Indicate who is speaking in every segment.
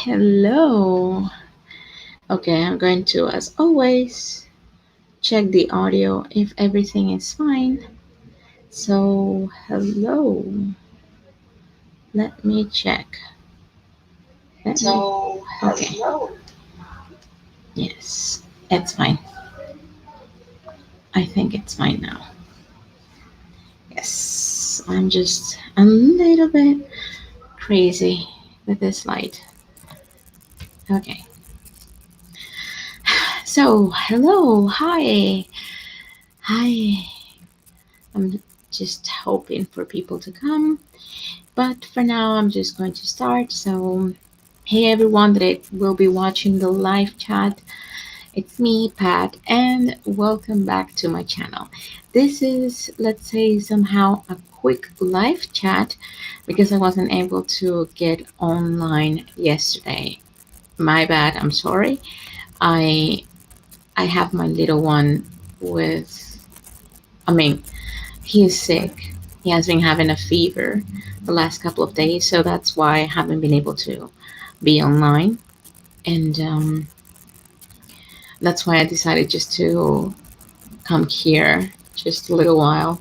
Speaker 1: Hello. Okay, I'm going to, as always, check the audio if everything is fine. So, hello. Let me check. Okay. Yes, it's fine. I think it's fine now. Yes, I'm just a little bit crazy with this light. Okay. So, hello. Hi. Hi. I'm just hoping for people to come. But for now, I'm just going to start. So, hey everyone that will be watching the live chat. It's me, Pat, and welcome back to my channel. This is, let's say, somehow a quick live chat because I wasn't able to get online yesterday. My bad, I'm sorry. I I have my little one with, I mean, he is sick. He has been having a fever the last couple of days, so that's why I haven't been able to be online. And that's why I decided just to come here just a little while.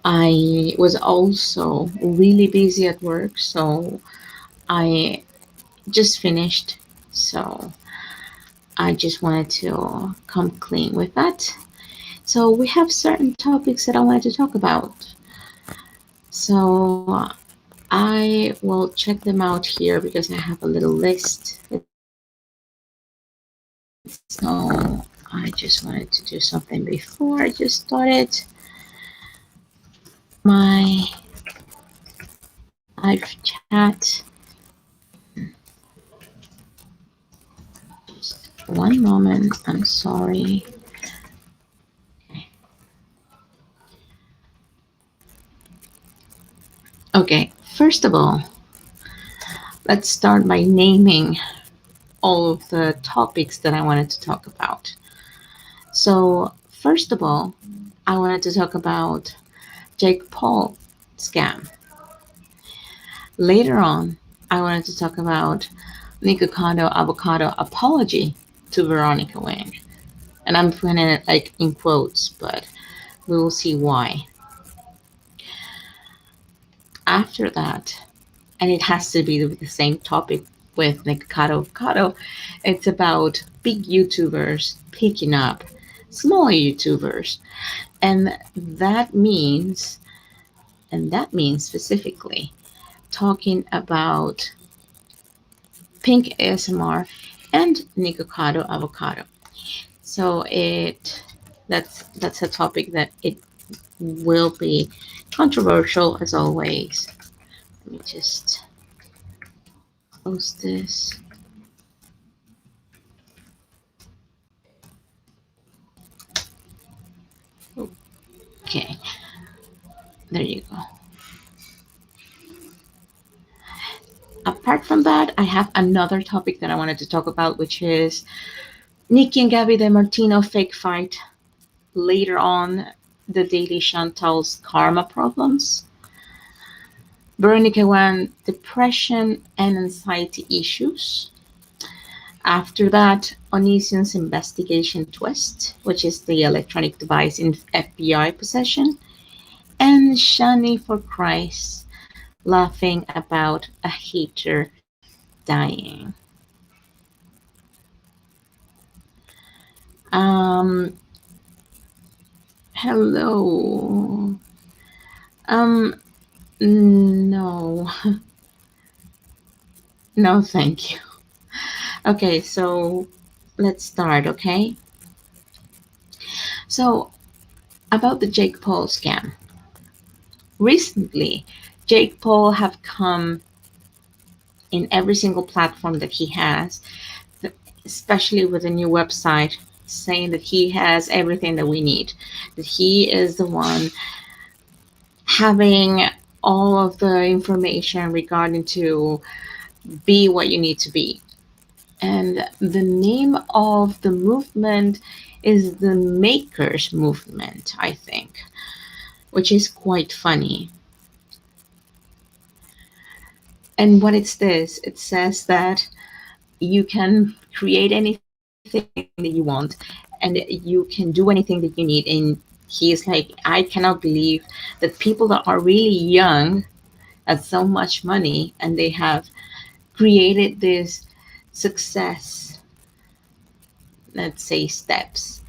Speaker 1: I was also really busy at work, so I just finished. So I just wanted to come clean with that. So we have certain topics that I wanted to talk about. So I will check them out here because I have a little list. So I just wanted to do something before I just started my live chat. Just one moment. I'm sorry. Okay, first of all, let's start by naming all of the topics that I wanted to talk about. So, first of all, I wanted to talk about Jake Paul scam. Later on, I wanted to talk about nikocado avocado apology to Veronica Wang. And I'm putting it like in quotes, but we will see why. After that, and it has to be the same topic with nikocado avocado, it's about big YouTubers picking up smaller YouTubers. And that means, and that means specifically talking about pink ASMR and nikocado avocado. So that's a topic that it will be controversial as always. Let me just close this. Okay, there you go. Apart from that, I have another topic that I wanted to talk about, which is Niki and Gabi the Martino fake fight. Later on, the daily chantals karma problems. Veronica won depression and anxiety issues. After that, Onision's investigation twist, which is the electronic device in FBI possession, and Shanny for Christ laughing about a hater dying. Um, hello. Um, no, no, thank you. Okay, so let's start, okay? So, about the Jake Paul scam. Recently, Jake Paul have come in every single platform that he has, especially with a new website saying that he has everything that we need, that he is the one having all of the information regarding to be what you need to be. And the name of the movement is the Makers Movement, I think, which is quite funny. And what it's this? It says that you can create anything that you want, and you can do anything that you need. And he's like, I cannot believe that people that are really young have so much money and they have created this success, let's say, steps.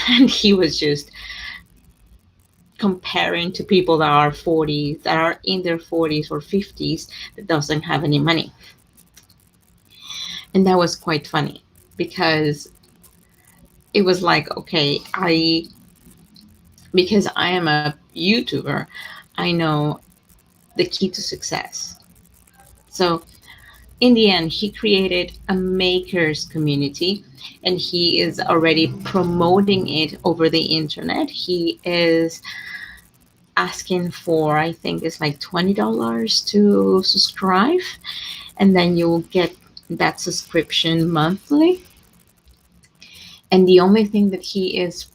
Speaker 1: And he was just comparing to people that are 40, that are in their 40s or 50s, that doesn't have any money. And that was quite funny because it was like, okay, because I am a YouTuber, I know the key to success. So in the end, he created a makers community, and he is already promoting it over the internet. He is asking for, I think it's like $20 to subscribe, and then you'll get that subscription monthly. And the only thing that he is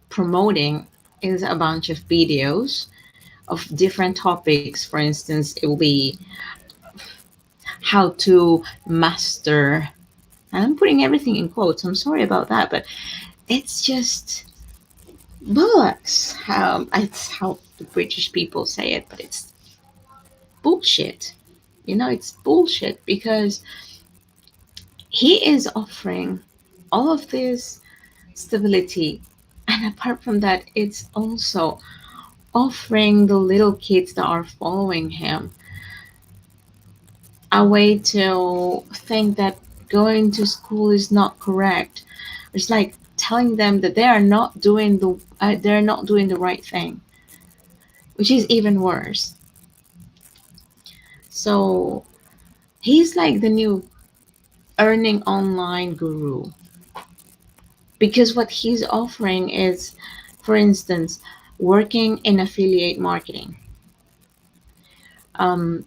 Speaker 1: promoting is a bunch of videos of different topics. For instance, it will be how to master, and I'm putting everything in quotes, I'm sorry about that, but it's just bullocks. It's how the British people say it, but it's bullshit. It's bullshit because he is offering all of this stability. And apart from that, it's also offering the little kids that are following him a way to think that going to school is not correct. It's like telling them that they're not doing the right thing, which is even worse. So he's like the new earning online guru, because what he's offering is, for instance, working in affiliate marketing. Um,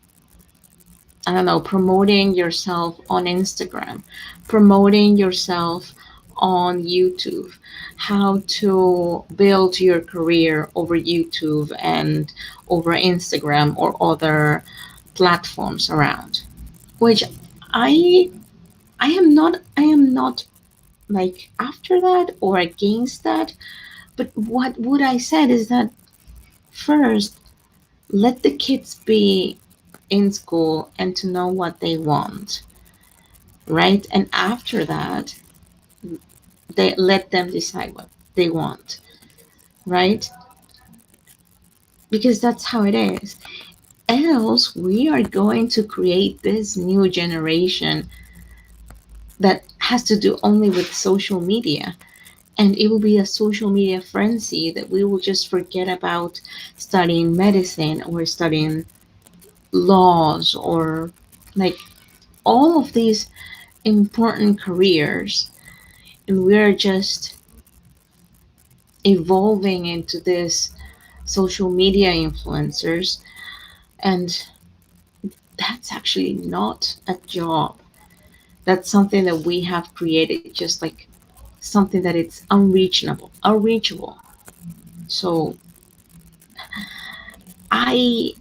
Speaker 1: I don't know, promoting yourself on Instagram, promoting yourself on YouTube, how to build your career over YouTube and over Instagram or other platforms around. Which I I am not like after that or against that, but what would I said is that first, let the kids be in school and to know what they want, right? And after that, they let them decide what they want, right? Because that's how it is. Else, we are going to create this new generation that has to do only with social media. And it will be a social media frenzy that we will just forget about studying medicine or studying laws or like all of these important careers. And we're just evolving into this social media influencers, and that's actually not a job. That's something that we have created, just like something that it's unreachable. So I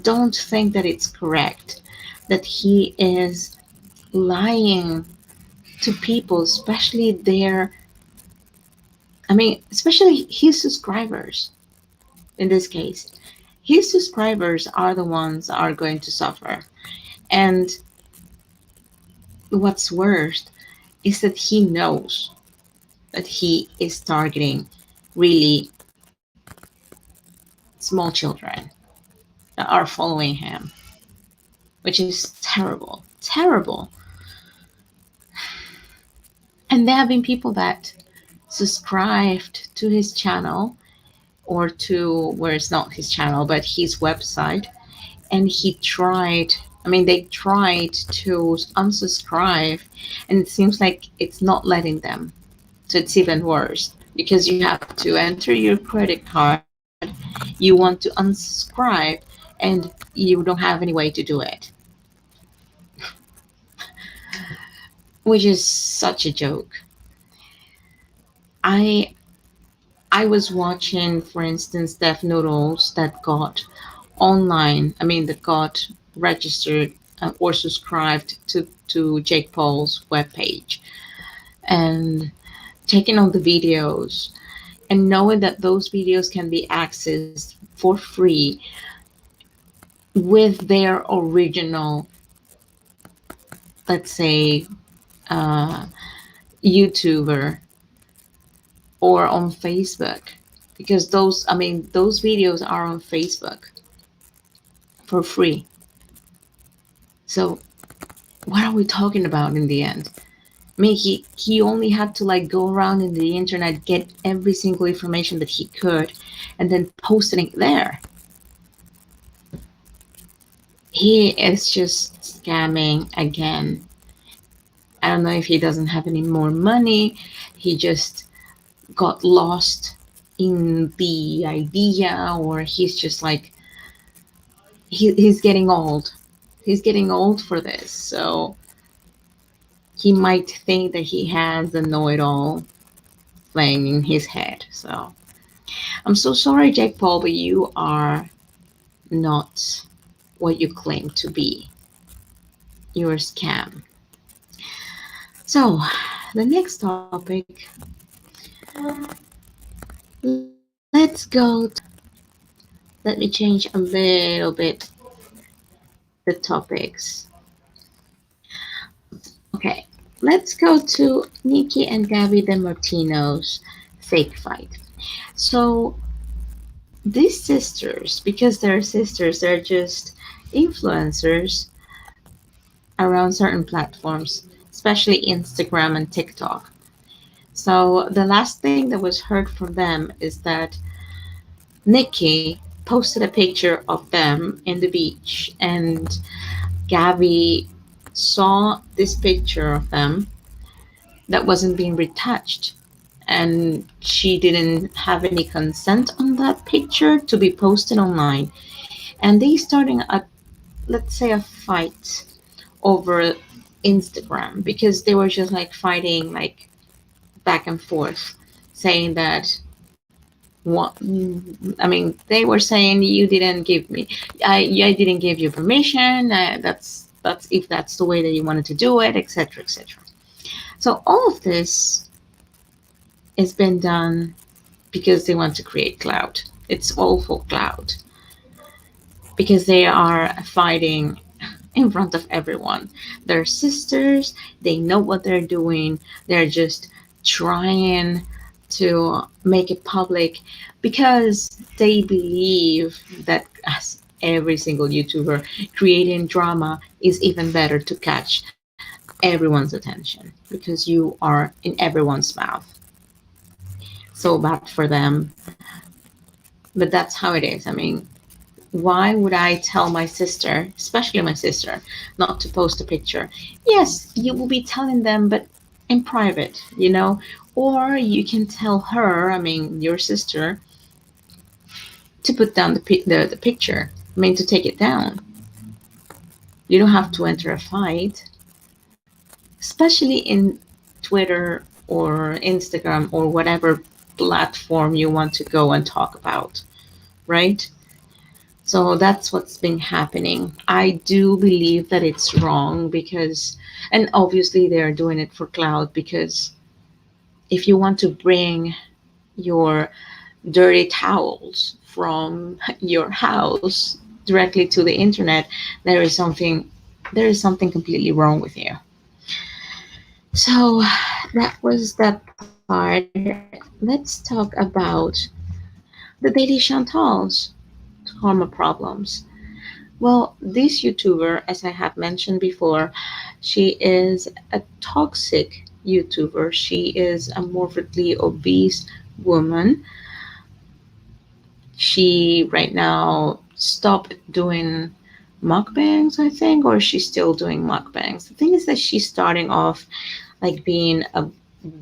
Speaker 1: don't think that it's correct that he is lying to people, especially especially his subscribers. In this case, his subscribers are the ones that are going to suffer. And what's worse is that he knows that he is targeting really small children that are following him, which is terrible, terrible. And there have been people that subscribed to his channel, or to where it's not his channel but his website, and they tried to unsubscribe, and it seems like it's not letting them. So it's even worse because you have to enter your credit card, you want to unsubscribe, and you don't have any way to do it, which is such a joke. I I was watching, for instance, Deaf Noodles that got online. That got registered or subscribed to Jake Paul's webpage and checking on the videos and knowing that those videos can be accessed for free with their original, let's say, uh, YouTuber or on Facebook, because those videos are on Facebook for free. So what are we talking about in the end? I mean, he only had to like go around in the internet, get every single information that he could, and then posting it there. He is just scamming again. I don't know if he doesn't have any more money. He just got lost in the idea, or he's just like he's getting old. He's getting old for this, so he might think that he has the know-it-all playing in his head. So I'm so sorry, Jake Paul, but you are not what you claim to be. You're a scam. So the next topic, let's go. Let me change a little bit the topics. Okay, let's go to Niki and Gabi the Martino's fake fight. So these sisters, because they're sisters, they're just influencers around certain platforms, especially Instagram and TikTok. So the last thing that was heard from them is that Nikki posted a picture of them in the beach, and Gabby saw this picture of them that wasn't being retouched, and she didn't have any consent on that picture to be posted online. And they starting a, let's say, a fight over Instagram, because they were just like fighting like back and forth, saying that what, I mean, they were saying you didn't give me, I didn't give you permission. That's if that's the way that you wanted to do it, etc., etc. So all of this has been done because they want to create clout. It's all for clout, because they are fighting in front of everyone. They're sisters, they know what they're doing, they're just trying to make it public because they believe that, as every single YouTuber, creating drama is even better to catch everyone's attention because you are in everyone's mouth. So bad for them, but that's how it is. I mean, why would I tell my sister, especially my sister, not to post a picture? Yes, you will be telling them, but in private, you know? Or you can tell her, I mean, your sister, to put down the picture. I mean, to take it down. You don't have to enter a fight, especially in Twitter or Instagram or whatever platform you want to go and talk about, right? So that's what's been happening. I do believe that it's wrong because, and obviously they're doing it for cloud, because if you want to bring your dirty towels from your house directly to the internet, there is something there is something completely wrong with you. So that was that part. Let's talk about the daily chantals, karma problems. Well, this YouTuber, as I have mentioned before, she is a toxic YouTuber. She is a morbidly obese woman. She right now stopped doing mukbangs, I think, or she's still doing mukbangs. The thing is that she's starting off like being a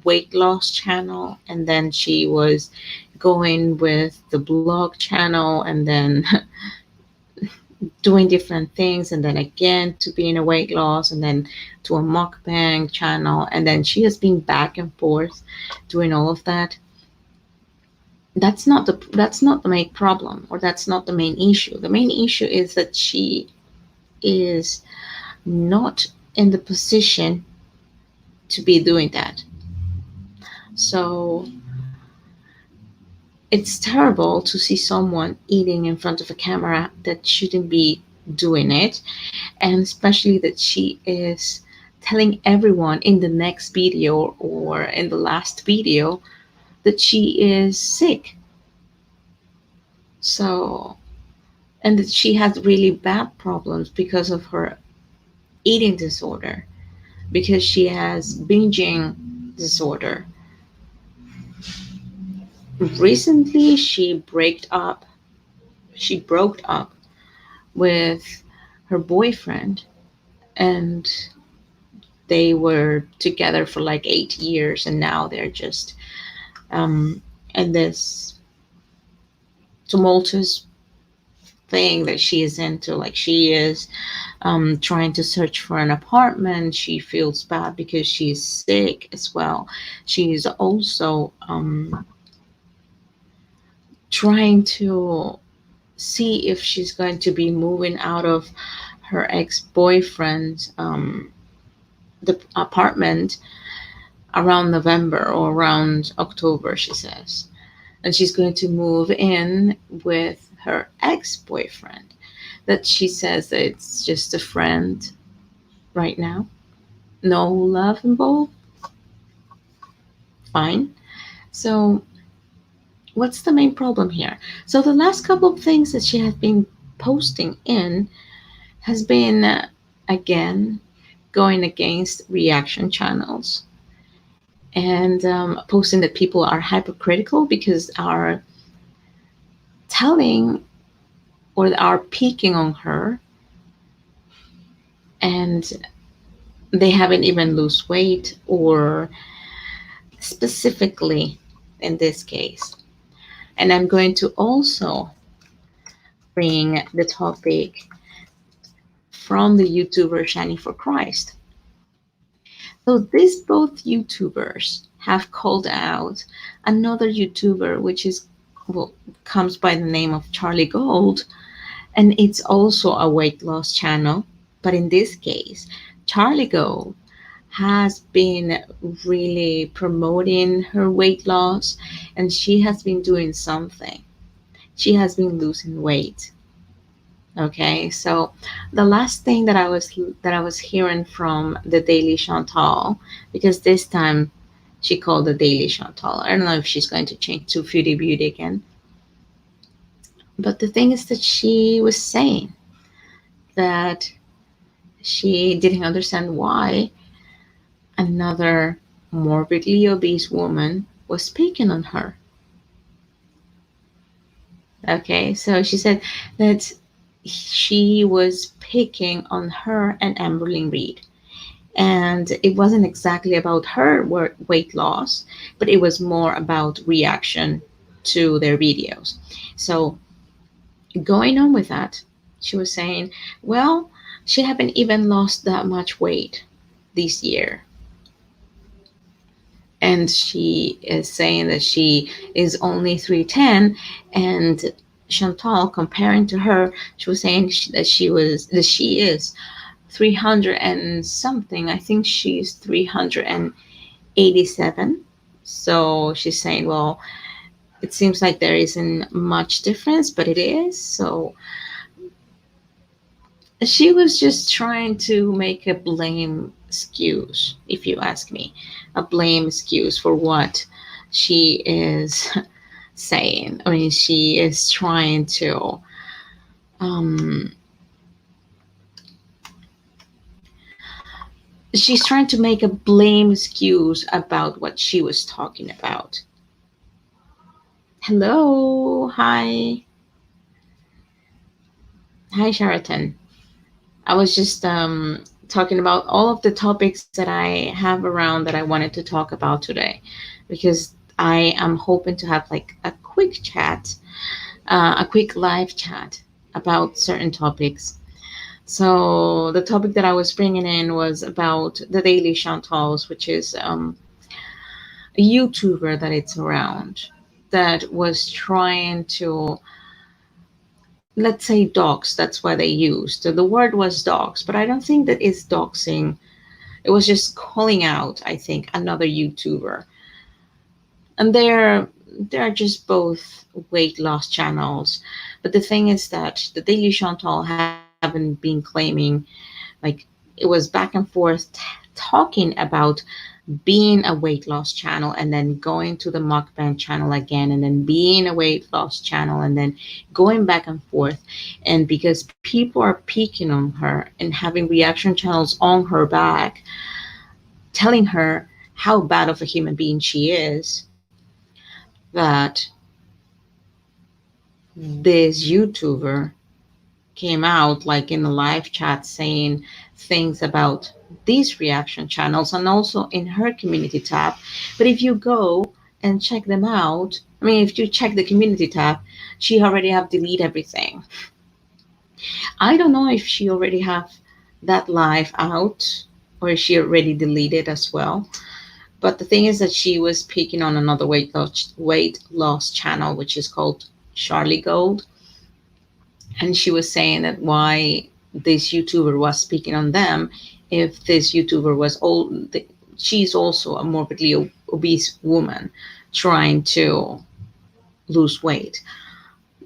Speaker 1: weight loss channel, and then she was going with the blog channel, and then doing different things, and then again to being a weight loss, and then to a mukbang channel, and then she has been back and forth doing all of that. That's not the main problem, or that's not the main issue. The main issue is that she is not in the position to be doing that. So it's terrible to see someone eating in front of a camera that shouldn't be doing it, and especially that she is telling everyone in the next video or in the last video that she is sick. So, and that she has really bad problems because of her eating disorder, because she has binging disorder. Recently, she broke up with her boyfriend, and they were together for like 8 years, and now they're just in this tumultuous thing that she is into. Like, she is trying to search for an apartment. She feels bad because she's sick as well. She's also trying to see if she's going to be moving out of her ex-boyfriend's the apartment around November or around October, she says. And she's going to move in with her ex-boyfriend, that she says that it's just a friend right now, no love involved. Fine. So what's the main problem here? So the last couple of things that she has been posting in has been again going against reaction channels, and posting that people are hypocritical because are telling or are picking on her, and they haven't even lose weight, or specifically in this case. And I'm going to also bring the topic from the YouTuber Shanny for Christ. So these both YouTubers have called out another YouTuber, which is, well, comes by the name of Charlie Gold, and it's also a weight loss channel. But in this case, Charlie Gold has been really promoting her weight loss, and she has been doing something. She has been losing weight. Okay, so the last thing that I was hearing from the Daily Chantal, because this time she called the Daily Chantal. I don't know if she's going to change to Foodie Beauty again. But the thing is that she was saying that she didn't understand why another morbidly obese woman was picking on her. Okay, so she said that she was picking on her and Amberlyn Reed. And it wasn't exactly about her weight loss, but it was more about reaction to their videos. So going on with that, she was saying, well, she haven't even lost that much weight this year. And she is saying that she is only 310, and Chantal comparing to her, she was saying that she is 300 and something. I think she's 387. So she's saying, well, it seems like there isn't much difference, but it is. So she was just trying to make a blame excuse, if you ask me, a blame excuse for what she is saying. I mean, she is trying to um, she's trying to make a blame excuse about what she was talking about. Hello, hi, Sheraton. I was just talking about all of the topics that I have around that I wanted to talk about today, because I am hoping to have like a quick chat, a quick live chat about certain topics. So the topic that I was bringing in was about the Daily Chantals, which is a YouTuber that it's around, that was trying to let's say dogs, that's what they used. The word was dogs, but I don't think that it's doxing. It was just calling out, I think, another YouTuber. And they're just both weight loss channels. But the thing is that the Daily Chantal haven't been claiming, like, it was back and forth talking about being a weight loss channel and then going to the mukbang channel again and then being a weight loss channel and then going back and forth. And because people are picking on her and having reaction channels on her back, telling her how bad of a human being she is, that this YouTuber came out like in a live chat saying things about these reaction channels and also in her community tab. But if you go and check them out, I mean, if you check the community tab, she already have deleted everything. I don't know if she already have that live out or she already deleted as well. But the thing is that she was picking on another weight loss channel, which is called Charlie Gold, and she was saying that why this YouTuber was speaking on them if this YouTuber was old. She's also a morbidly obese woman trying to lose weight.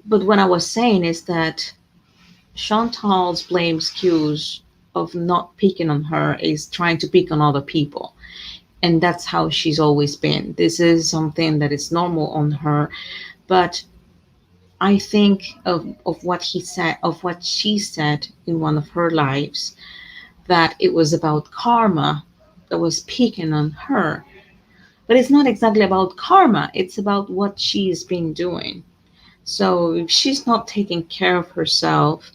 Speaker 1: But what I was saying is that Chantal's blame excuse of not picking on her is trying to pick on other people. And that's how she's always been. This is something that is normal on her. But I think of what he said, of what she said in one of her lives, that it was about karma that was picking on her. But it's not exactly about karma, it's about what she's been doing. So if she's not taking care of herself,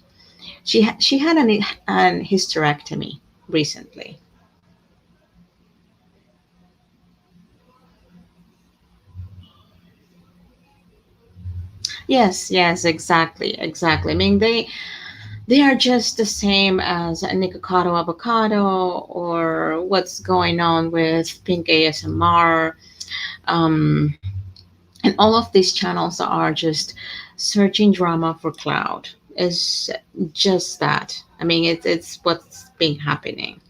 Speaker 1: she had an hysterectomy recently. Yes, yes, exactly, exactly. I mean, they are just the same as a nikocado avocado or what's going on with Pink ASMR. Um, and all of these channels are just searching drama for cloud. It's just that. I mean, it's what's been happening.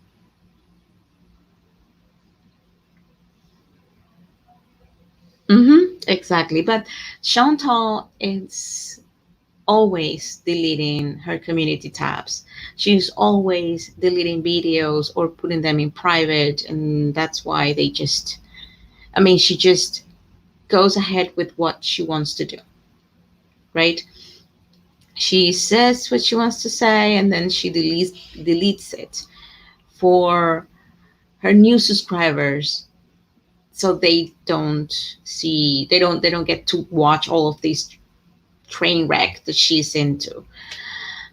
Speaker 1: Exactly. But Chantal is always deleting her community tabs. She's always deleting videos or putting them in private, and that's why they just, I mean, she just goes ahead with what she wants to do, right? She says what she wants to say and then she deletes it for her new subscribers so they don't get to watch all of these train wreck that she's into.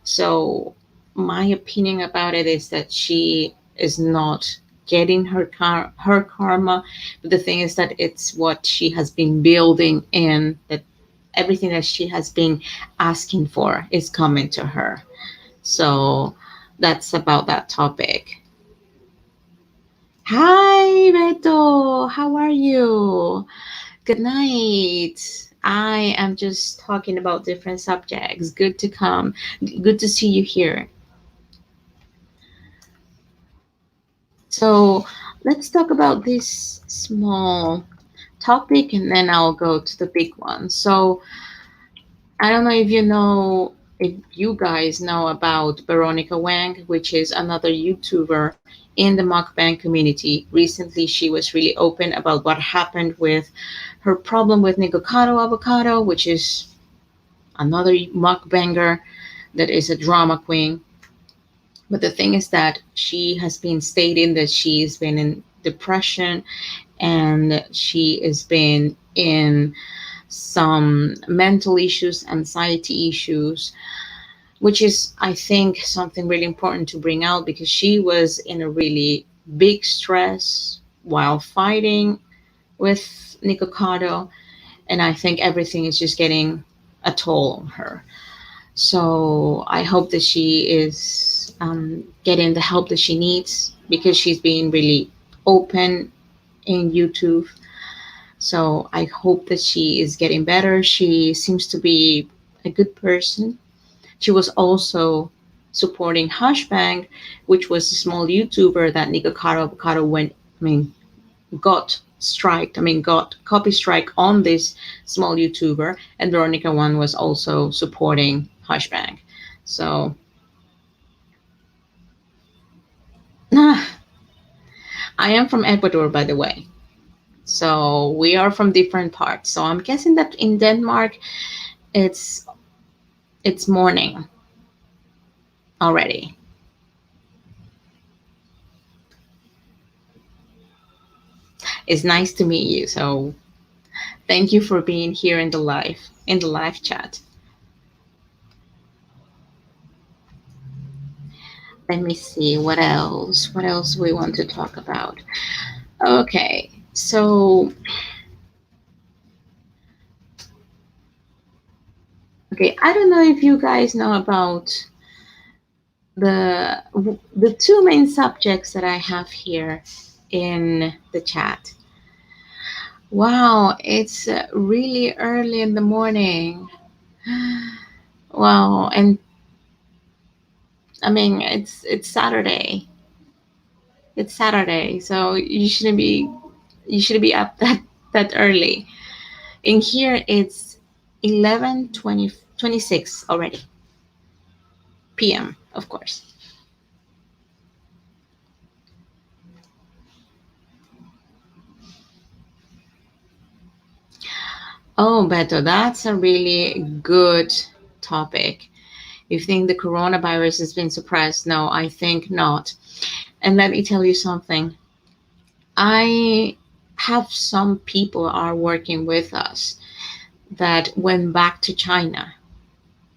Speaker 1: So my opinion about it is that she is not getting her karma, but the thing is that it's what she has been building in, that everything that she has been asking for is coming to her. So that's about that topic. Hi, Beto. How are you? Good night. I am just talking about different subjects. Good to come. Good to see you here. So let's talk about this small topic and then I'll go to the big one. So I don't know if you guys know about Veronica Wang, which is another YouTuber in the mukbang community. Recently, she was really open about what happened with her problem with nikocado avocado, which is another mukbanger that is a drama queen. But the thing is that she has been stating that she's been in depression and she has been in some mental issues, anxiety issues, which is, I think, something really important to bring out because she was in a really big stress while fighting with Nikocado, and I think everything is just getting a toll on her. So I hope that she is getting the help that she needs because she's being really open in YouTube. So I hope that she is getting better. She seems to be a good person. She was also supporting Hushbang, which was a small YouTuber that nikocado avocado went. I mean, got striked. I mean, got copy strike on this small YouTuber, and Veronica one was also supporting Hushbang. So I am from Ecuador, by the way. So we are from different parts. So I'm guessing that in Denmark, it's it's morning already. It's nice to meet you. So thank you for being here in the live chat. Let me see what else. What else we want to talk about? Okay, so okay, I don't know if you guys know about the the two main subjects that I have here in the chat. Wow, it's really early in the morning. Wow, and I mean it's Saturday. It's Saturday, so you shouldn't be up that early. In here it's 11:26 already. PM, of course. Oh, Beto, that's a really good topic. You think the coronavirus has been suppressed? No, I think not. And let me tell you something. I have some people are working with us that went back to China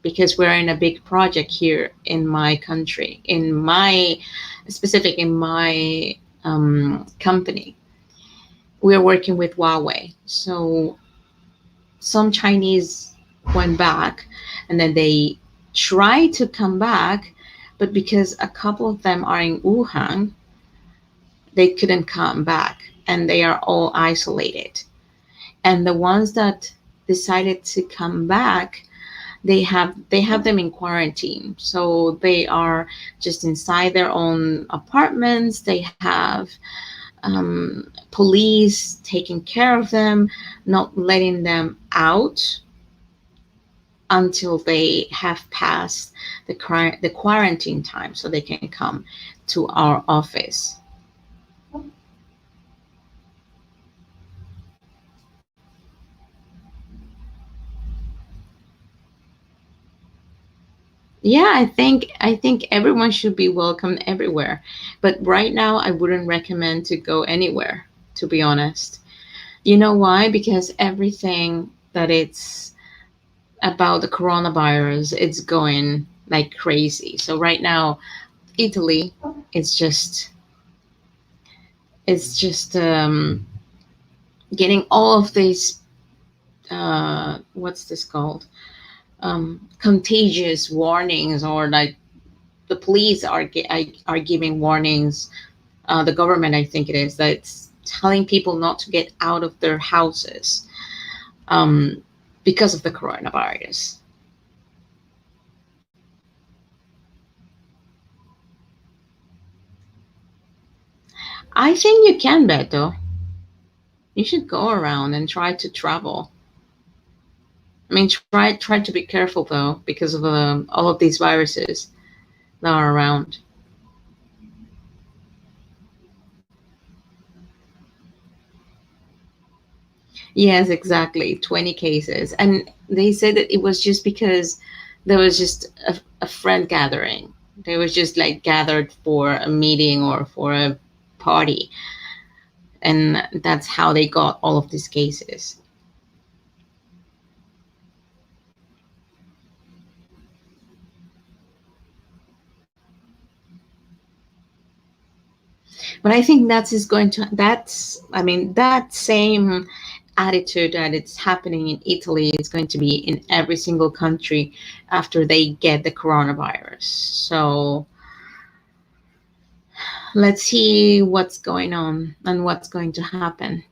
Speaker 1: because we're in a big project here in my country, in my specific in my company. We're working with Huawei. So some Chinese went back and then they tried to come back, but because a couple of them are in Wuhan, they couldn't come back and they are all isolated. And the ones that decided to come back, they have them in quarantine. So they are just inside their own apartments. They have police taking care of them, not letting them out until they have passed the quarantine time so they can come to our office. Yeah, I think everyone should be welcome everywhere. But right now I wouldn't recommend to go anywhere, to be honest. You know why? Because everything that it's about the coronavirus, it's going like crazy. So right now Italy, it's just it's just getting all of these what's this called, contagious warnings, or like the police are giving warnings. The government, I think it is, that's telling people not to get out of their houses um, because of the coronavirus. I think you can, Beto. You should go around and try to travel. I mean, try to be careful though, because of all of these viruses that are around. Yes, exactly. 20 cases. And they said that it was just because there was just a friend gathering. They was just like gathered for a meeting or for a party. And that's how they got all of these cases. But I think I mean, that same attitude that it's happening in Italy is going to be in every single country after they get the coronavirus. So let's see what's going on and what's going to happen.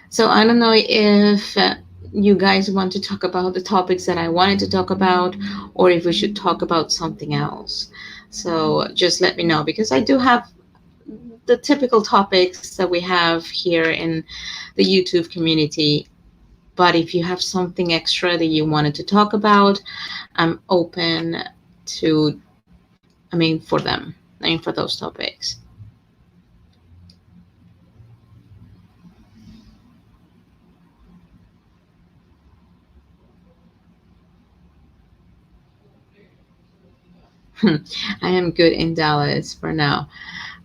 Speaker 1: So I don't know if you guys want to talk about the topics that I wanted to talk about, or if we should talk about something else. So just let me know, because I do have the typical topics that we have here in the YouTube community. But if you have something extra that you wanted to talk about, I'm open to, for them, for those topics. I am good in Dallas for now.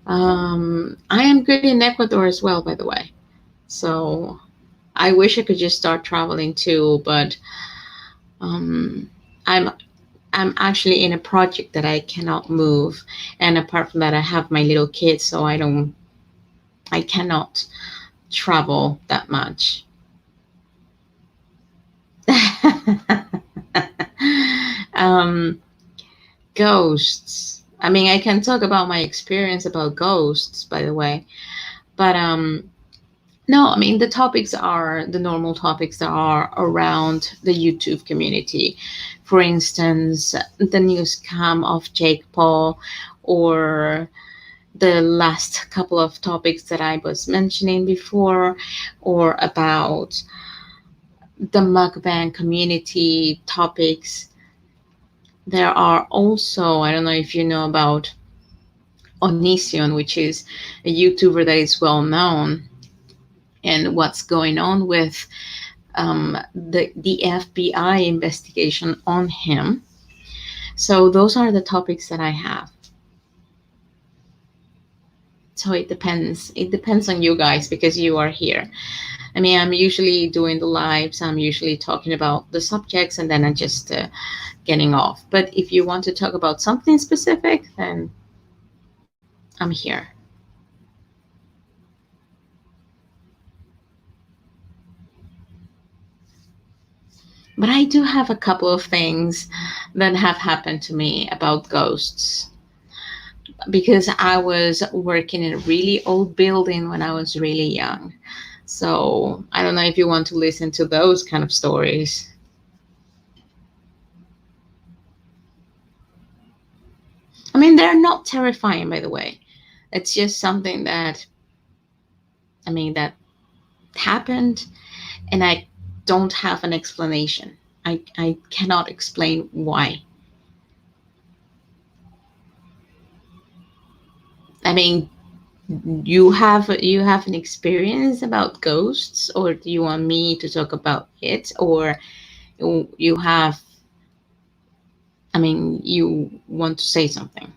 Speaker 1: I am good in Ecuador as well, by the way. So I wish I could just start traveling too, but um, I'm I'm actually in a project that I cannot move, and apart from that, I have my little kids, so I cannot travel that much. um, Ghosts. I can talk about my experience about ghosts, by the way, but no, the topics are the normal topics that are around the YouTube community. For instance, the news scam of Jake Paul, or the last couple of topics that I was mentioning before, or about the mukbang community topics. There are also, I don't know if you know about Onision, which is a YouTuber that is well known, and what's going on with the FBI investigation on him. So those are the topics that I have. So it depends. It depends on you guys, because you are here. I'm usually doing the lives. I'm usually talking about the subjects, and then I'm just getting off. But if you want to talk about something specific, then I'm here. But I do have a couple of things that have happened to me about ghosts, because I was working in a really old building when I was really young. So I don't know if you want to listen to those kind of stories. They're not terrifying, by the way. It's just something that, that happened, and I don't have an explanation. I cannot explain why. I mean, you have an experience about ghosts, or do you want me to talk about it, or you have, you want to say something?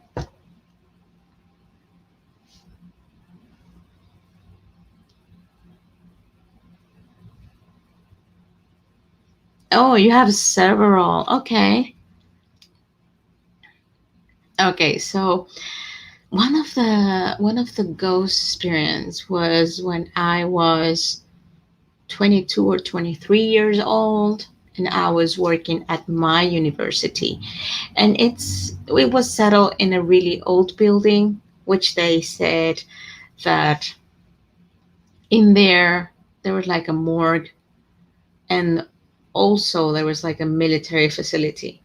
Speaker 1: Oh, you have several. Okay. Okay, so one of the ghost experience was when I was 22 or 23 years old, and I was working at my university. And it was settled in a really old building, which they said that in there was like a morgue, and also there was like a military facility,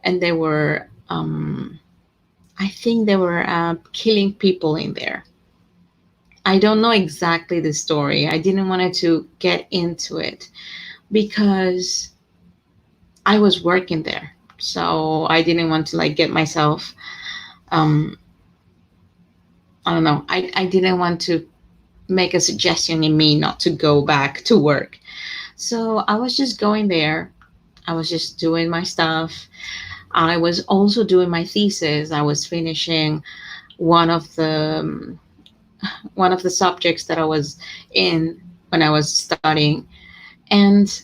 Speaker 1: and they were I think they were killing people in there. I don't know exactly the story. I didn't want to get into it because I was working there. So I didn't want to like get myself, um I don't know. I didn't want to make a suggestion in me not to go back to work. So I was just going there. I was just doing my stuff. I was also doing my thesis. I was finishing one of the one of the subjects that I was in when I was studying, and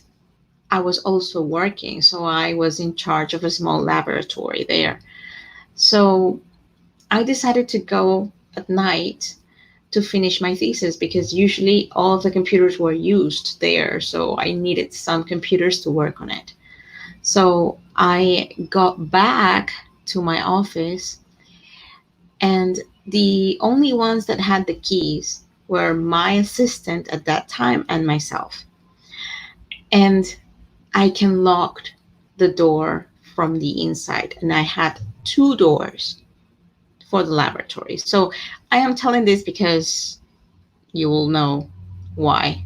Speaker 1: I was also working. So I was in charge of a small laboratory there. So I decided to go at night to finish my thesis, because usually all of the computers were used there. So I needed some computers to work on it. So I got back to my office, and the only ones that had the keys were my assistant at that time and myself. And I can lock the door from the inside. And I had two doors for the laboratory. So I am telling this because you will know why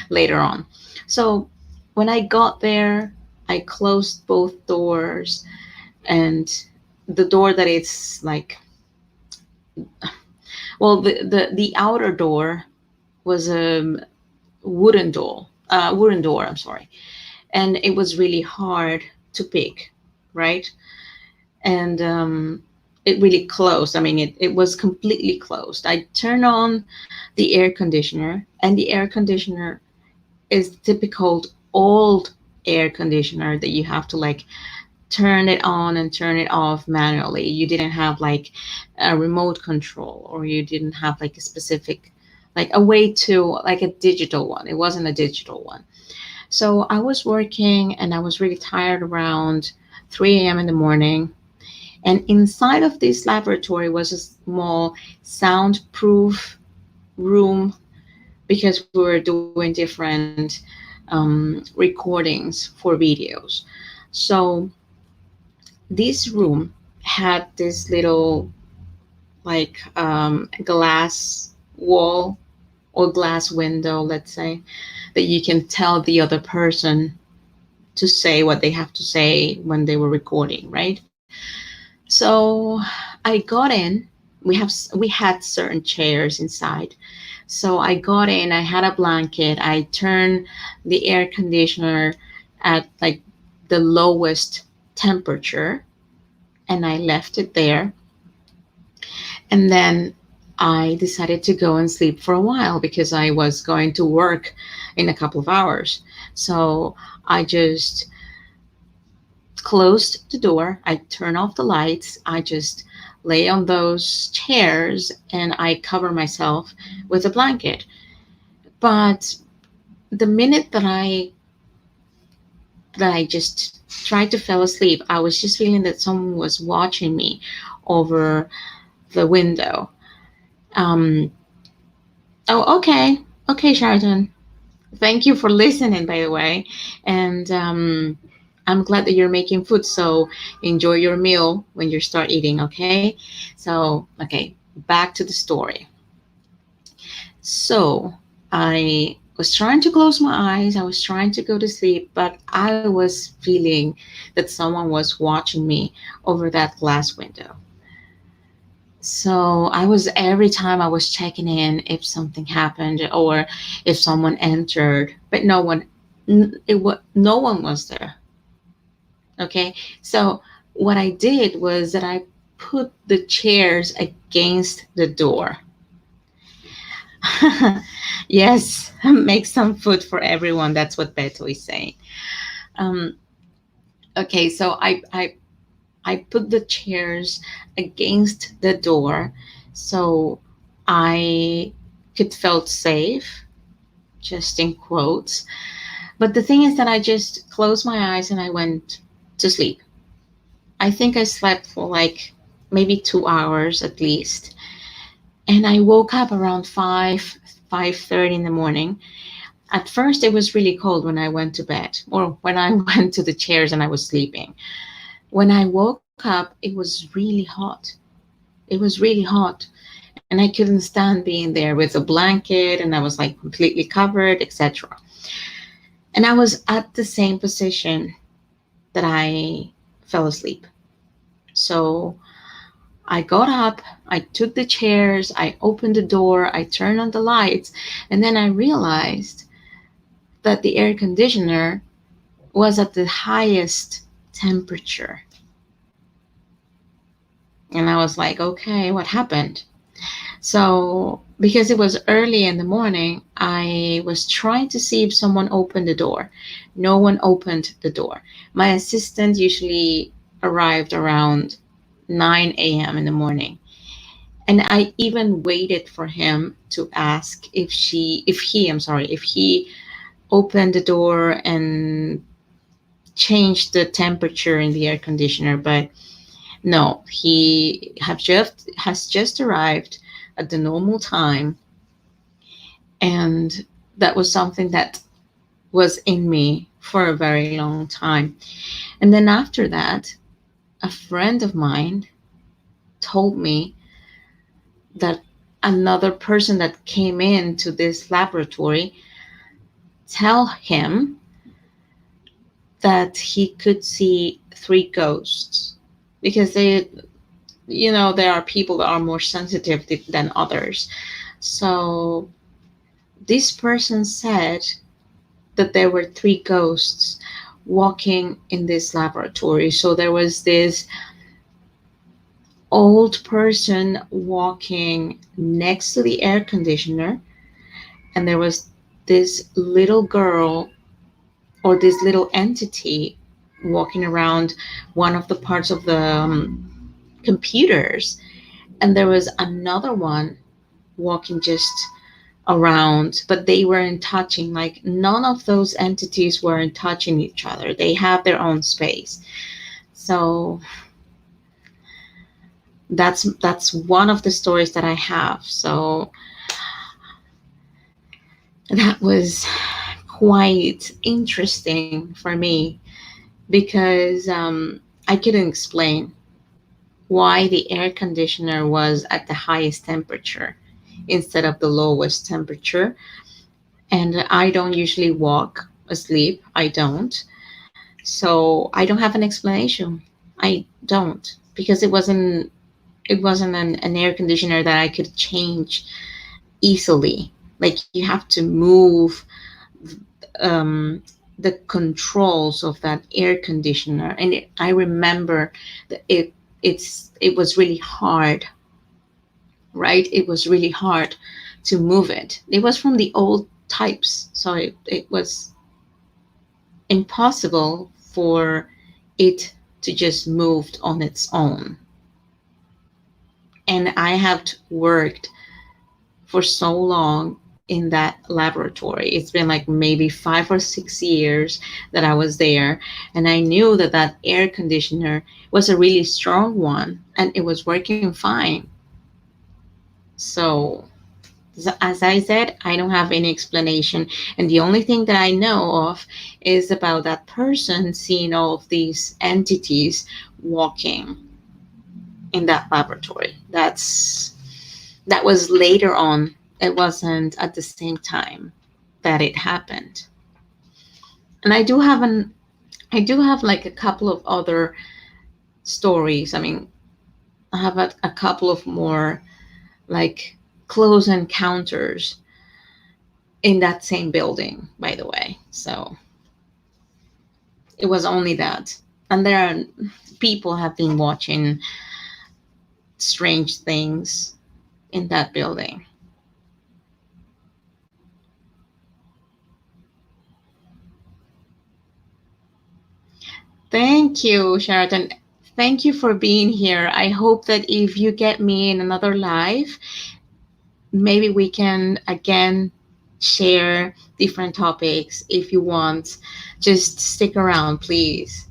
Speaker 1: later on. So when I got there, I closed both doors, and the door that is like, well, the outer door was a wooden door, I'm sorry. And it was really hard to pick, right? And it really closed. I mean, it was completely closed. I turned on the air conditioner, and the air conditioner is typical old air conditioner that you have to like turn it on and turn it off manually. You didn't have like a remote control, or you didn't have like a specific, like a way to, like a digital one. It wasn't a digital one. So I was working and I was really tired around 3 a.m. in the morning. And inside of this laboratory was a small soundproof room, because we were doing different recordings for videos. So this room had this little like glass wall or glass window, let's say, that you can tell the other person to say what they have to say when they were recording, right? So I got in. We had certain chairs inside. So I got in, I had a blanket, I turned the air conditioner at like the lowest temperature, and I left it there. And then I decided to go and sleep for a while because I was going to work in a couple of hours. So I just closed the door, I turned off the lights, I just lay on those chairs and I cover myself with a blanket. But the minute that I just tried to fall asleep, I was just feeling that someone was watching me over the window. Um, oh, okay. Okay, Shariton. Thank you for listening, by the way. And I'm glad that you're making food. So enjoy your meal when you start eating, okay? So, okay, back to the story. So I was trying to close my eyes. I was trying to go to sleep, but I was feeling that someone was watching me over that glass window. So I was, every time I was checking in if something happened or if someone entered, but no one was there. Okay. So what I did was that I put the chairs against the door. Yes, make some food for everyone. That's what Beto is saying. Um, okay, so I put the chairs against the door so I could felt safe, just in quotes. But the thing is that I just closed my eyes and I went to sleep. I think I slept for like maybe 2 hours at least. And I woke up around 5:30 in the morning. At first it was really cold when I went to bed, or when I went to the chairs and I was sleeping. When I woke up, it was really hot. It was really hot. And I couldn't stand being there with a blanket, and I was like completely covered, etc. And I was at the same position that I fell asleep. So I got up, I took the chairs, I opened the door, I turned on the lights, and then I realized that the air conditioner was at the highest temperature. And I was like, okay, what happened? So, because it was early in the morning, I was trying to see if someone opened the door. No one opened the door. My assistant usually arrived around 9 a.m. in the morning. And I even waited for him to ask if he opened the door and changed the temperature in the air conditioner. But no, he has just arrived at the normal time, And that was something that was in me for a very long time. And then after that, a friend of mine told me that another person that came into this laboratory tell him that he could see three ghosts, because they, there are people that are more sensitive than others. So this person said that there were three ghosts walking in this laboratory. So there was this old person walking next to the air conditioner, and there was this little girl, or this little entity, walking around one of the parts of the computers, and there was another one walking just around, but they weren't touching. Like, none of those entities weren't touching each other. They have their own space. So that's one of the stories that I have. So that was quite interesting for me, because I couldn't explain why the air conditioner was at the highest temperature instead of the lowest temperature. And I don't usually walk asleep. I don't. So I don't have an explanation. I don't, because it wasn't an air conditioner that I could change easily. Like, you have to move um, the controls of that air conditioner, and I remember that it was really hard, right? It was really hard to move it. It was from the old types, so it was impossible for it to just move on its own. And I have worked for so long in that laboratory. It's been like maybe 5 or 6 years that I was there. And I knew that that air conditioner was a really strong one and it was working fine. So, as I said, I don't have any explanation. And the only thing that I know of is about that person seeing all of these entities walking in that laboratory. That was later on. It wasn't at the same time that it happened. And I do have like a couple of other stories. I mean, I have a couple of more like close encounters in that same building, by the way. So it was only that. And there are people have been watching strange things in that building. Thank you, Sheraton. Thank you for being here. I hope that if you get me in another live, maybe we can again share different topics if you want. Just stick around, please.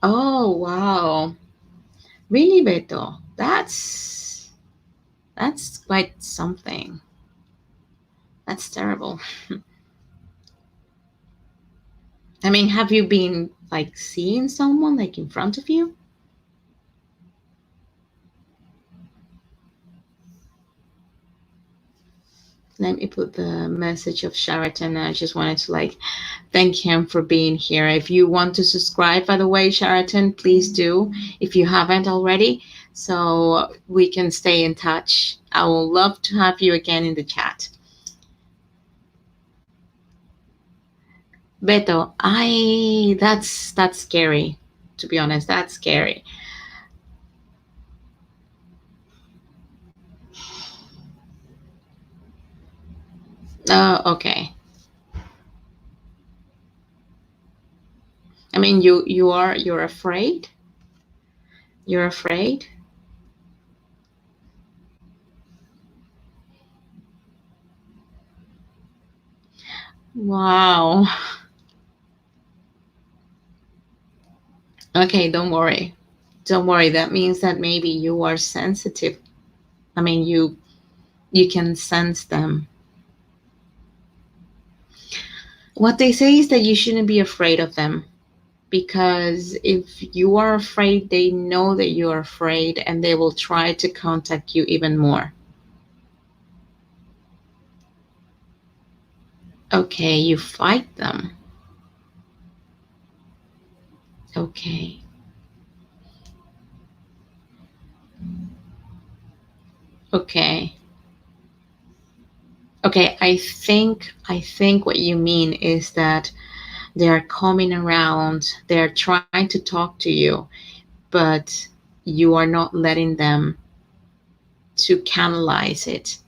Speaker 1: Oh, wow. Really, Beto? That's quite something. That's terrible. I mean, have you been like seeing someone like in front of you? Let me put the message of Sheraton. I just wanted to like thank him for being here. If you want to subscribe, by the way, Sheraton, please do if you haven't already, so we can stay in touch. I will love to have you again in the chat. Beto, that's scary. To be honest, that's scary. Okay. I mean, you're afraid. You're afraid. Wow. Okay, don't worry. Don't worry. That means that maybe you are sensitive I mean, you can sense them. What they say is that you shouldn't be afraid of them, because if you are afraid, they know that you are afraid and they will try to contact you even more. Okay, you fight them. Okay. Okay. Okay, I think what you mean is that they're coming around, they're trying to talk to you, but you are not letting them to canalize it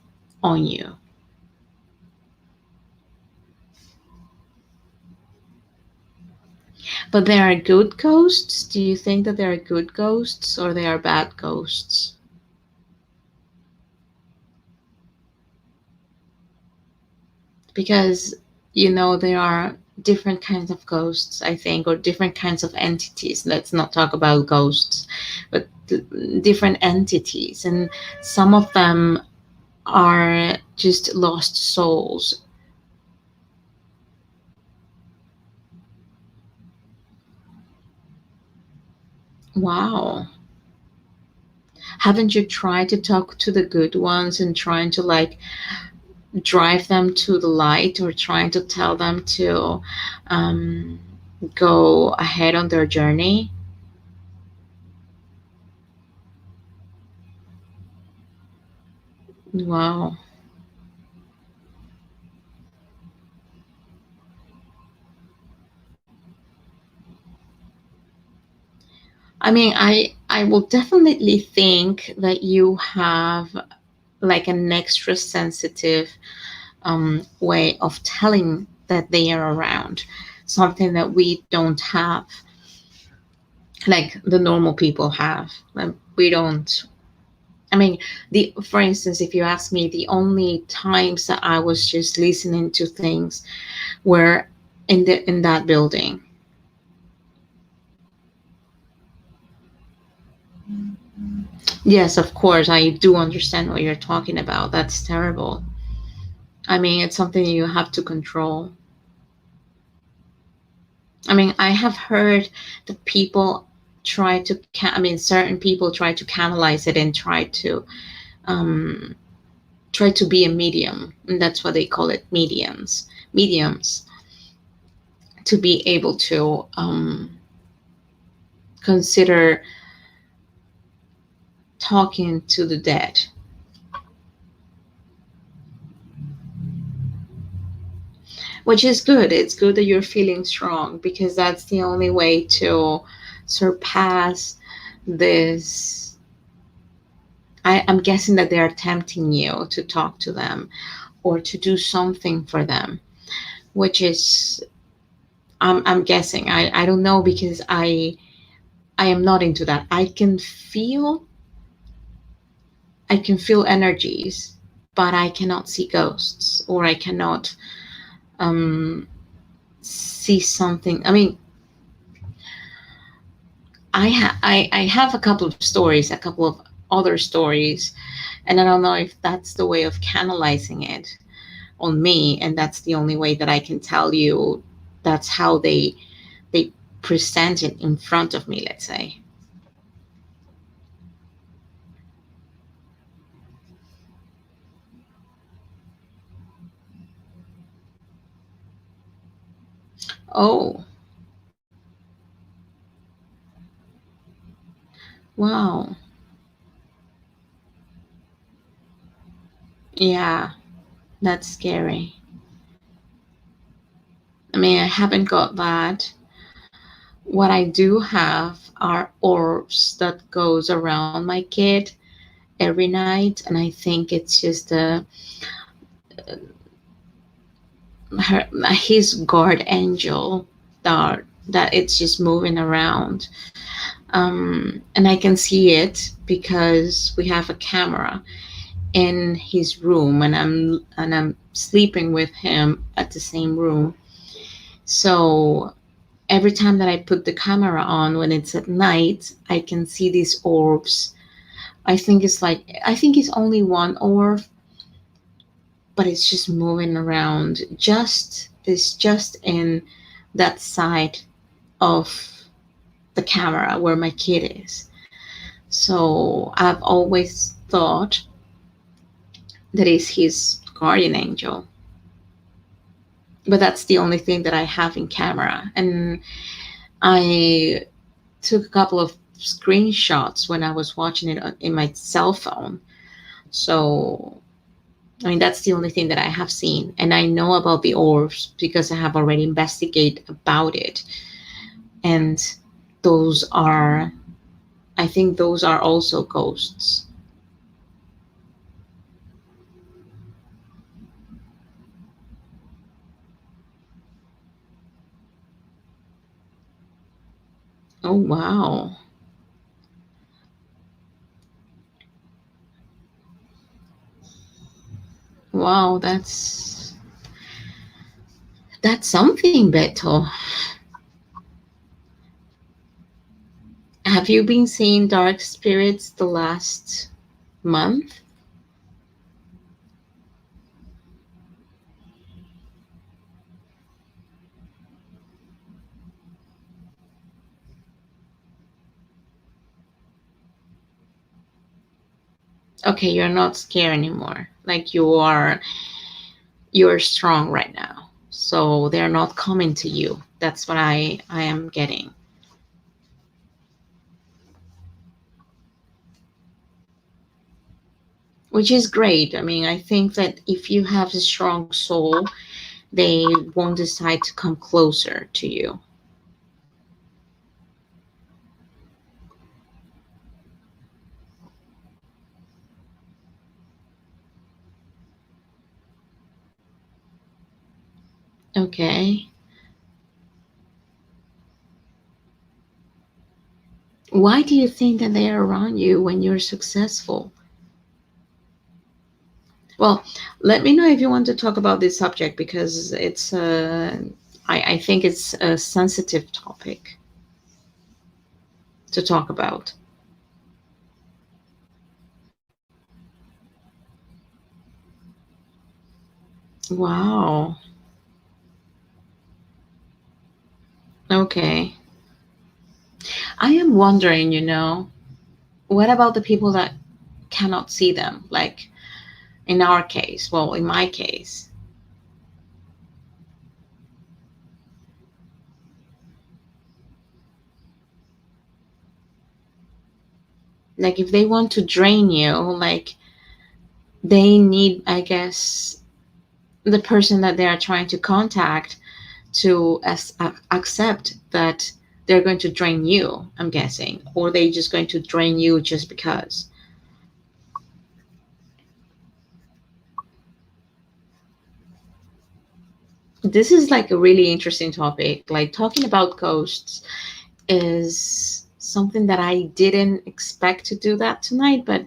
Speaker 1: on you. But there are good ghosts. Do you think that there are good ghosts or they are bad ghosts? Because there are different kinds of ghosts, I think, or different kinds of entities. Let's not talk about ghosts, but different entities, and some of them are just lost souls. Wow. Haven't you tried to talk to the good ones and trying to like drive them to the light, or trying to tell them to um, go ahead on their journey? Wow. I mean, I will definitely think that you have like an extra sensitive way of telling that they are around, something that we don't have, like the normal people have. We don't. I mean, the for instance, if you ask me, the only times that I was just listening to things were in that building. Yes, of course, I do understand what you're talking about. That's terrible. I mean, it's something you have to control. I mean, I have heard that people I mean, certain people try to canalize it and um, try to be a medium, and that's what they call it, mediums, to be able to consider talking to the dead, which is good. It's good that you're feeling strong, because that's the only way to surpass this. I'm guessing that they're tempting you to talk to them or to do something for them, which is, I'm guessing. I don't know, because I am not into that. I can feel energies, but I cannot see ghosts, or I cannot um, see something. I mean, I have a couple of stories, a couple of other stories, and I don't know if that's the way of canalizing it on me, and that's the only way that I can tell you. That's how they present it in front of me. Let's say. Oh, wow. Yeah, that's scary. I mean, I haven't got that. What I do have are orbs that goes around my kid every night, and I think it's just his guard angel that it's just moving around. And I can see it because we have a camera in his room, and I'm sleeping with him at the same room. So every time that I put the camera on when it's at night, I can see these orbs I think it's only one orb, but it's just moving around. It's just in that side of the camera where my kid is. So I've always thought that is his guardian angel. But that's the only thing that I have in camera. And I took a couple of screenshots when I was watching it in my cell phone. So, I mean, that's the only thing that I have seen. And I know about the orbs because I have already investigated about it. And those are, I think those are also ghosts. Oh, wow. Wow, that's something, Beto. Have you been seeing dark spirits the last month? Okay, you're not scared anymore. Like you're strong right now. So they're not coming to you. That's what I am getting. Which is great. I mean, I think that if you have a strong soul, they won't decide to come closer to you. Okay. Why do you think that they are around you when you're successful? Well, let me know if you want to talk about this subject because I think it's a sensitive topic to talk about. Wow. Okay. I am wondering, what about the people that cannot see them? Like in our case, well, in my case, like if they want to drain you, like they need, I guess, the person that they are trying to contact to accept that they're going to drain you, I'm guessing, or they just going to drain you just because. This is like a really interesting topic. Like talking about ghosts is something that I didn't expect to do that tonight, but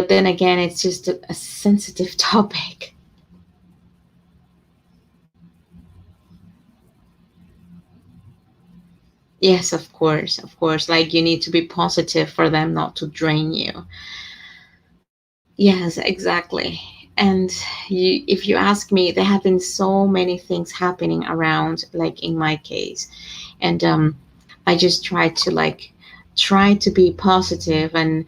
Speaker 1: then again, it's just a sensitive topic. Yes, of course, of course. Like you need to be positive for them not to drain you. Yes, exactly. And if you ask me, there have been so many things happening around, like in my case, and I just try to be positive and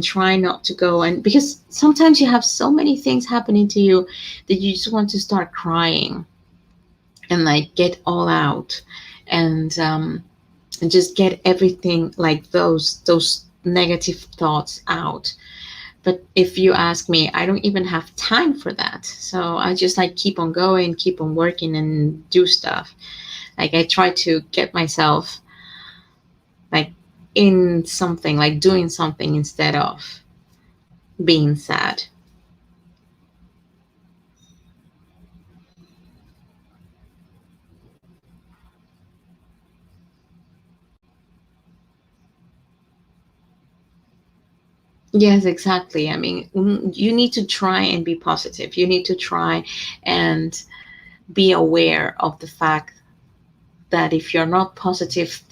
Speaker 1: try not to go and because sometimes you have so many things happening to you that you just want to start crying and like get all out and just get everything like those negative thoughts out. But if you ask me, I don't even have time for that. So I just like keep on going, keep on working and do stuff. Like I try to get myself like in something, like doing something instead of being sad. Yes, exactly. I mean, you need to try and be positive. You need to try and be aware of the fact that if you're not positive,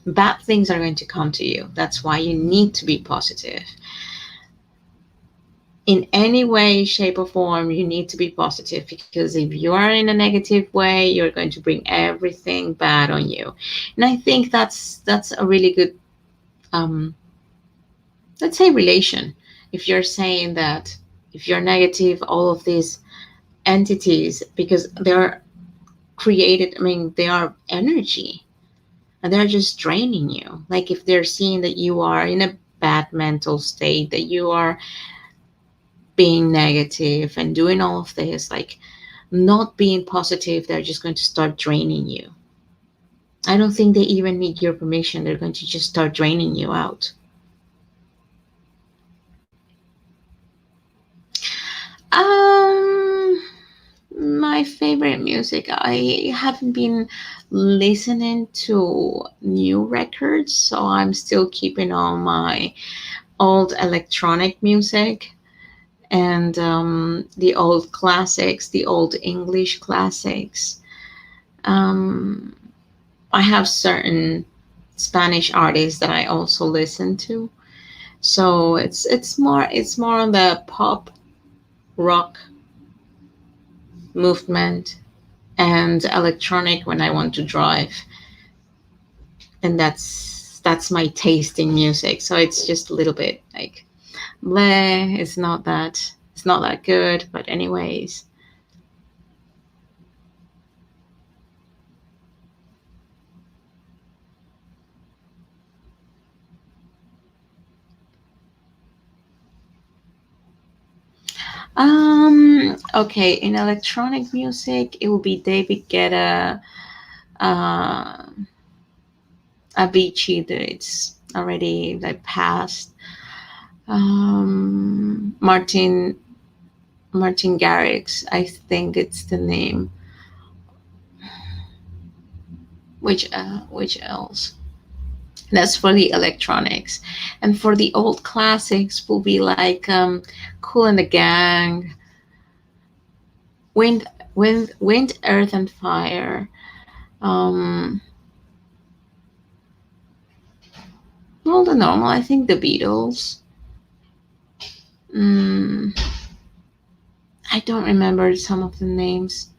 Speaker 1: bad things are going to come to you. That's why you need to be positive. In any way, shape, or form, you need to be positive, because if you are in a negative way, you're going to bring everything bad on you. And I think that's a really good, um, let's say, relation. If you're saying that if you're negative, all of these entities, because they're created, I mean, they are energy, and they're just draining you. Like if they're seeing that you are in a bad mental state, that you are being negative and doing all of this, like not being positive, they're just going to start draining you. I don't think they even need your permission. They're going to just start draining you out. Um, my favorite music. I haven't been listening to new records, so I'm still keeping on my old electronic music and the old classics, the old English classics. Um, I have certain Spanish artists that I also listen to. So it's more on the pop rock movement and electronic when I want to drive. And that's my taste in music. So it's just a little bit like bleh, it's not that good, but anyways. Okay, in electronic music it will be David Guetta, uh Avicii, that it's already like passed. Martin Garrix, I think it's the name. Which else? That's for the electronics, and for the old classics will be like Cool and the Gang, Wind, Wind, Earth and Fire. Um, well, the normal. I think the Beatles. Mm, I don't remember some of the names.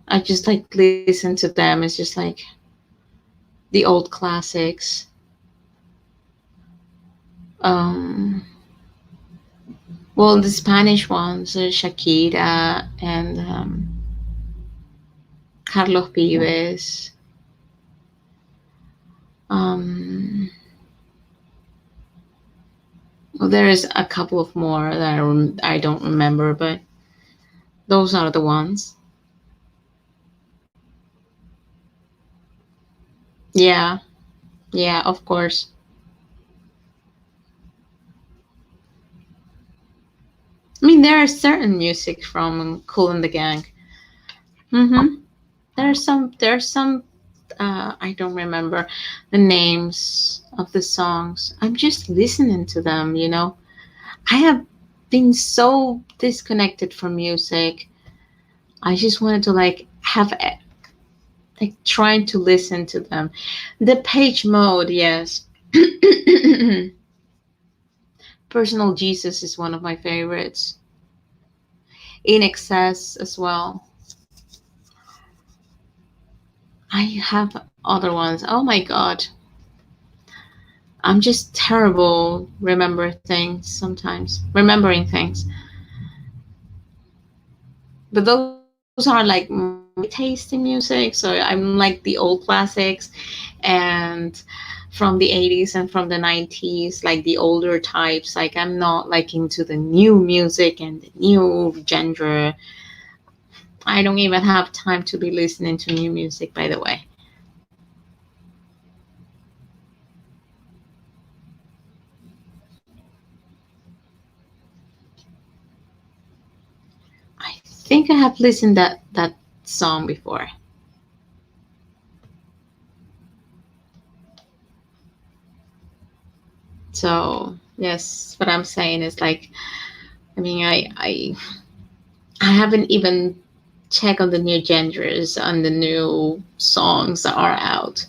Speaker 1: I just like listen to them. It's just like the old classics. Um, well, the Spanish ones, Shakira and Carlos Vives. Um, well, there is a couple of more that I don't remember, but those are the ones. Yeah, yeah, of course. I mean, there are certain music from Cool and the Gang. Mm-hmm. There's some. I don't remember the names of the songs. I'm just listening to them. I have been so disconnected from music. I just wanted to like have like trying to listen to them. The page mode, yes. Personal Jesus is one of my favorites. In excess as well. I have other ones. Oh my god. I'm just terrible remembering things. But those are like my taste in music. So I'm like the old classics and from the 80s and from the 90s, like the older types. Like I'm not like into the new music and the new genre. I don't even have time to be listening to new music, by the way. I think I have listened that song before. So yes, what I'm saying is like, I mean, I haven't even check on the new genres, on the new songs that are out.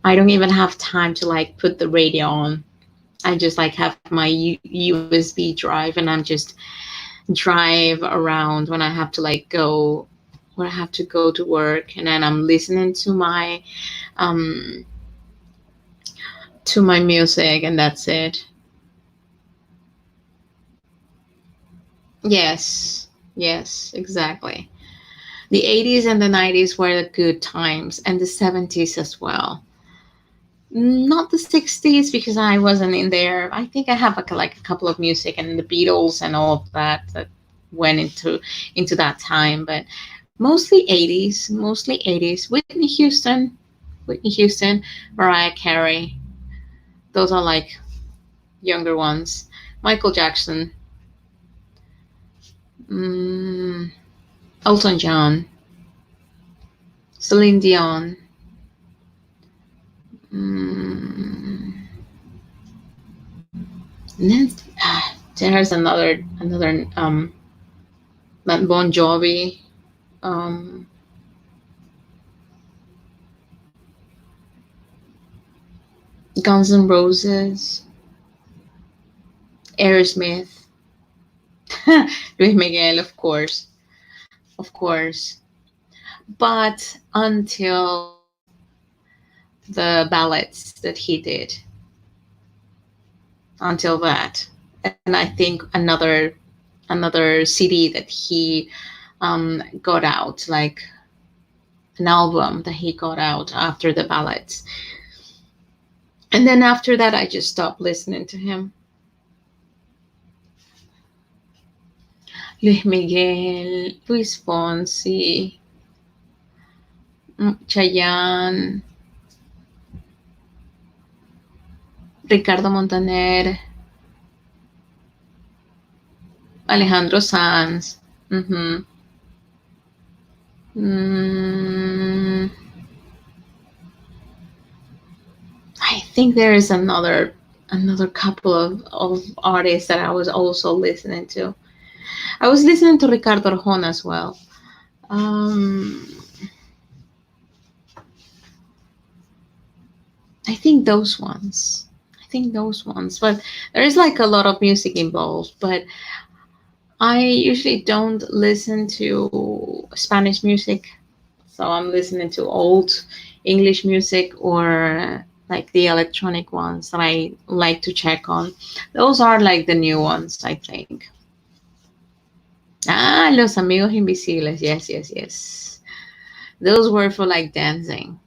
Speaker 1: I don't even have time to like put the radio on. I just like have my USB drive and I'm just drive around when I have to like go when I have to go to work, and then I'm listening um to my music, and that's it. Yes. Yes, exactly. The 80s and the 90s were the good times, and the 70s as well. Not the 60s because I wasn't in there. I think I have like a couple of music and the Beatles and all of that that went into that time, but mostly 80s, mostly 80s. Whitney Houston, Mariah Carey. Those are like younger ones. Michael Jackson, mm, Elton John, Celine Dion. Mm, and then there's another Bon Jovi, um, Guns N' Roses, Aerosmith, Luis Miguel, of course. But until the ballads that he did, until that, and I think another CD that he got out, like an album that he got out after the ballads, and then after that, I just stopped listening to him. Luis Miguel, Luis Fonsi, Chayanne, Ricardo Montaner, Alejandro Sanz. Mm-hmm. Mm, I think there is another couple of artists that I was also listening to. I was listening to Ricardo Arjona as well. Um, I think those ones. I think those ones. But there is like a lot of music involved. But I usually don't listen to Spanish music. So I'm listening to old English music or like the electronic ones that I like to check on. Those are like the new ones, I think. Ah, Los Amigos Invisibles. Yes, yes, yes. Those were for like dancing.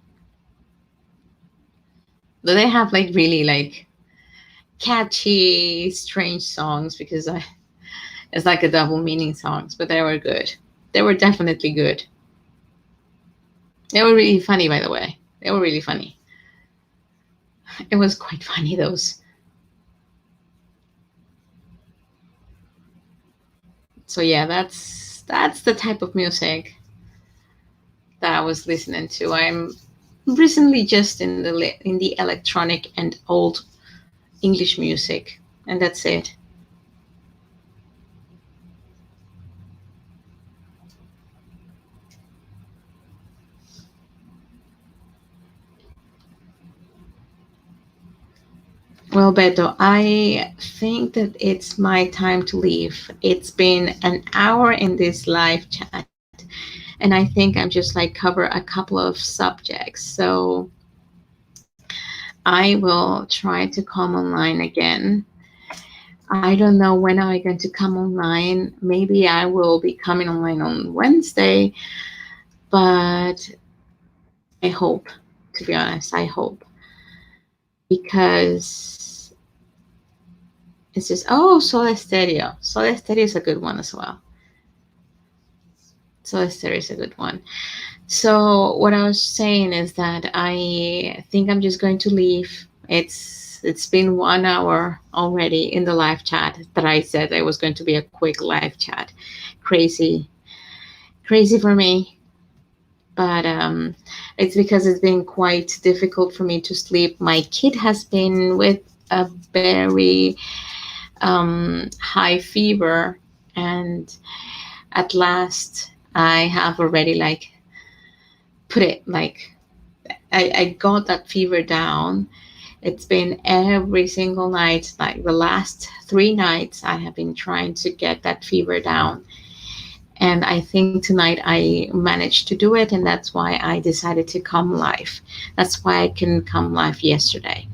Speaker 1: But they have like really like catchy, strange songs because it's like a double meaning songs, but they were good. They were definitely good. They were really funny, by the way. They were really funny. It was quite funny, those. So yeah, that's the type of music that I was listening to. I'm recently just in the electronic and old English music, and that's it. Well, Beto, I think that it's my time to leave. It's been an hour in this live chat, and I think I'm just like cover a couple of subjects. So I will try to come online again. I don't know when am I going to come online. Maybe I will be coming online on Wednesday, but I hope, to be honest, I hope because it's just Soda Stereo. Soda Stereo is a good one as well. Soda Stereo is a good one. So what I was saying is that I think I'm just going to leave. It's been 1 hour already in the live chat that I said it was going to be a quick live chat. Crazy, crazy for me. But it's because it's been quite difficult for me to sleep. My kid has been with a very high fever, and at last I have already like put it like I got that fever down. It's been every single night, like the last 3 nights, I have been trying to get that fever down. And I think tonight I managed to do it, and that's why I decided to come live. That's why I couldn't come live yesterday.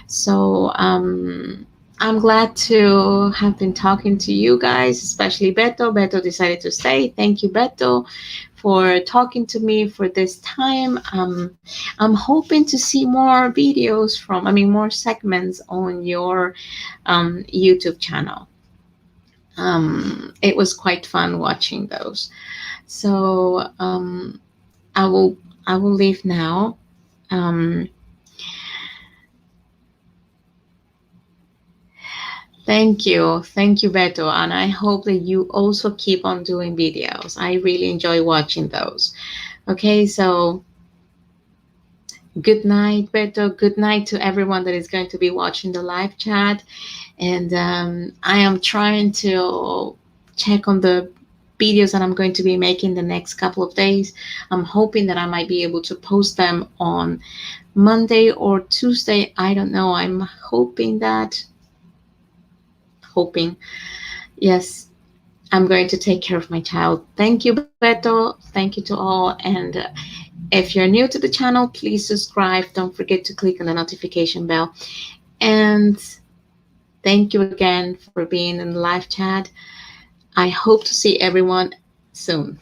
Speaker 1: So I'm glad to have been talking to you guys, especially Beto. Beto decided to stay. Thank you, Beto, for talking to me for this time. I'm hoping to see more videos from, I mean, more segments on your YouTube channel. It was quite fun watching those. So I will I will leave now. Um, thank you, Beto, and I hope that you also keep on doing videos. I really enjoy watching those. Okay, so good night, Beto. Good night to everyone that is going to be watching the live chat. And I am trying to check on the videos that I'm going to be making the next couple of days. I'm hoping that I might be able to post them on Monday or Tuesday. I don't know. I'm hoping. Yes, I'm going to take care of my child. Thank you, Beto. Thank you to all. And if you're new to the channel, please subscribe. Don't forget to click on the notification bell. And thank you again for being in the live chat. I hope to see everyone soon.